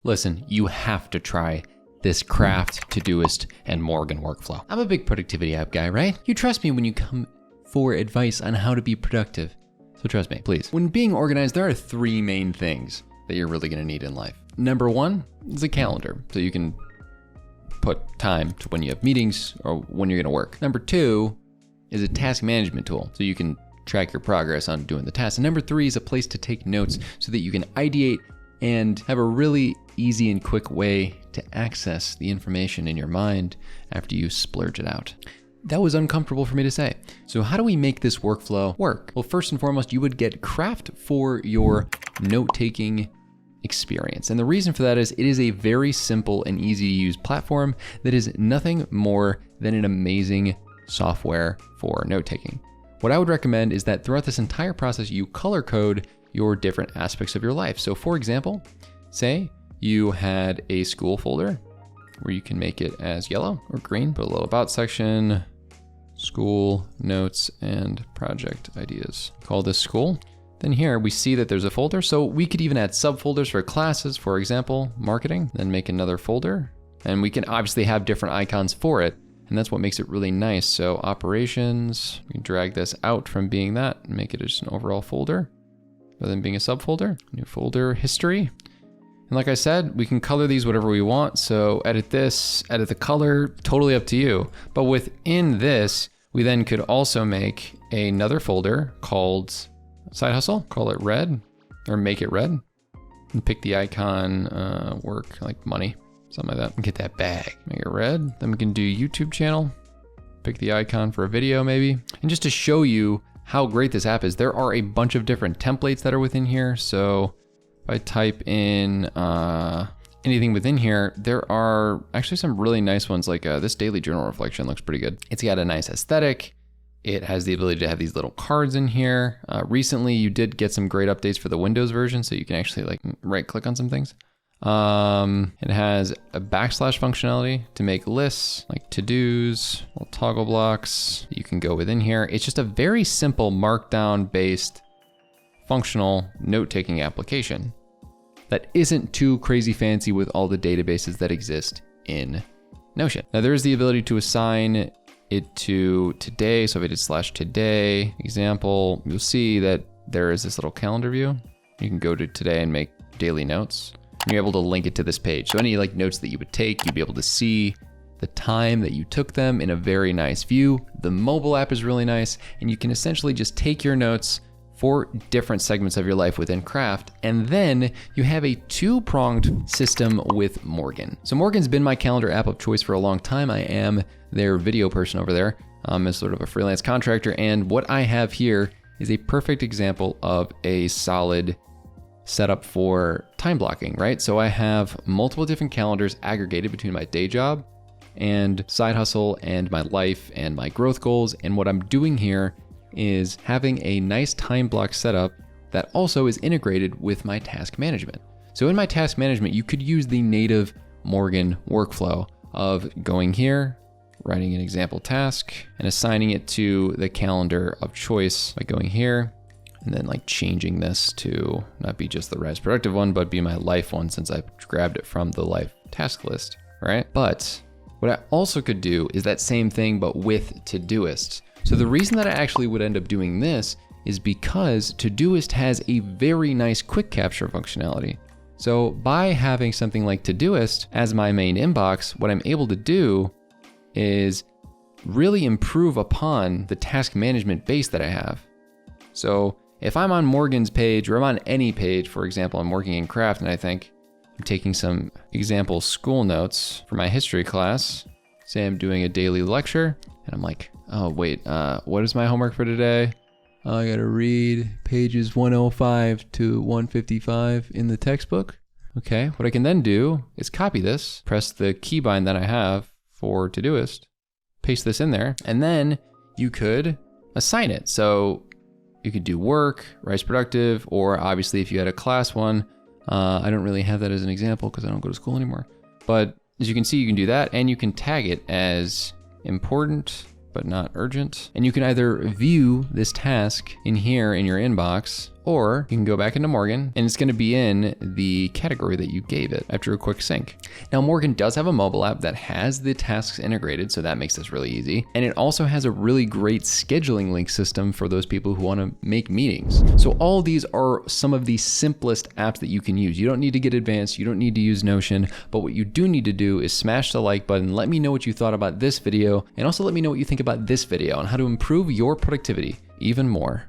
Listen, you have to try this Craft, ToDoIst, and Morgen workflow. I'm a big productivity app guy, right? You trust me when you come for advice on how to be productive. So trust me, please. When being organized, there are 3 main things that you're really gonna need in life. Number 1 is a calendar, so you can put time to when you have meetings or when you're gonna work. Number 2 is a task management tool, so you can track your progress on doing the task. And number 3 is a place to take notes so that you can ideate and have a really easy and quick way to access the information in your mind after you splurge it out. That was uncomfortable for me to say. So how do we make this workflow work? Well, first and foremost, you would get Craft for your note-taking experience. And the reason for that is it is a very simple and easy to use platform that is nothing more than an amazing software for note-taking. What I would recommend is that throughout this entire process, you color code your different aspects of your life. So for example, say you had a school folder where you can make it as yellow or green, put a little about section, school, notes, and project ideas. Call this school. Then here we see that there's a folder. So we could even add subfolders for classes, for example, marketing, then make another folder. And we can obviously have different icons for it. And that's what makes it really nice. So operations, we can drag this out from being that and make it just an overall folder rather than being a subfolder. New folder, history. And like I said, we can color these whatever we want. So edit this, edit the color, totally up to you. But within this, we then could also make another folder called Side Hustle, call it red, or make it red. And pick the icon, work, like money, something like that. And get that bag, make it red. Then we can do YouTube channel, pick the icon for a video maybe. And just to show you how great this app is, there are a bunch of different templates that are within here. So if I type in anything within here, there are actually some really nice ones, like this daily journal reflection looks pretty good. It's got a nice aesthetic. It has the ability to have these little cards in here. Recently, you did get some great updates for the Windows version, so you can actually like right click on some things. It has a backslash functionality to make lists, like to-dos, little toggle blocks. You can go within here. It's just a very simple markdown based functional note-taking application that isn't too crazy fancy with all the databases that exist in Notion. Now there is the ability to assign it to today. So if I did /today example, you'll see that there is this little calendar view. You can go to today and make daily notes. And you're able to link it to this page. So any like notes that you would take, you'd be able to see the time that you took them in a very nice view. The mobile app is really nice, and you can essentially just take your notes for different segments of your life within Craft, and then you have a 2-pronged system with Morgen. So Morgen's been my calendar app of choice for a long time. I am their video person over there as sort of a freelance contractor, and what I have here is a perfect example of a solid setup for time blocking, right? So I have multiple different calendars aggregated between my day job and side hustle and my life and my growth goals, and what I'm doing here is having a nice time block setup that also is integrated with my task management. So in my task management, you could use the native Morgen workflow of going here, writing an example task, and assigning it to the calendar of choice by going here, and then like changing this to not be just the Rise Productive one, but be my life one since I grabbed it from the life task list, right? But what I also could do is that same thing, but with ToDoIst. So the reason that I actually would end up doing this is because ToDoIst has a very nice quick capture functionality. So by having something like ToDoIst as my main inbox, what I'm able to do is really improve upon the task management base that I have. So if I'm on Morgen's page or I'm on any page, for example, I'm working in Craft and I think I'm taking some example school notes for my history class, say I'm doing a daily lecture, and I'm like, oh wait, what is my homework for today? I gotta read pages 105 to 155 in the textbook. Okay, what I can then do is copy this, press the keybind that I have for ToDoIst, paste this in there, and then you could assign it. So you could do work, Rise Productive, or obviously if you had a class one, I don't really have that as an example because I don't go to school anymore. But as you can see, you can do that, and you can tag it as important, but not urgent. And you can either view this task in here in your inbox, or you can go back into Morgen and it's gonna be in the category that you gave it after a quick sync. Now Morgen does have a mobile app that has the tasks integrated, so that makes this really easy. And it also has a really great scheduling link system for those people who wanna make meetings. So all these are some of the simplest apps that you can use. You don't need to get advanced, you don't need to use Notion, but what you do need to do is smash the like button, let me know what you thought about this video, and also let me know what you think about this video on how to improve your productivity even more.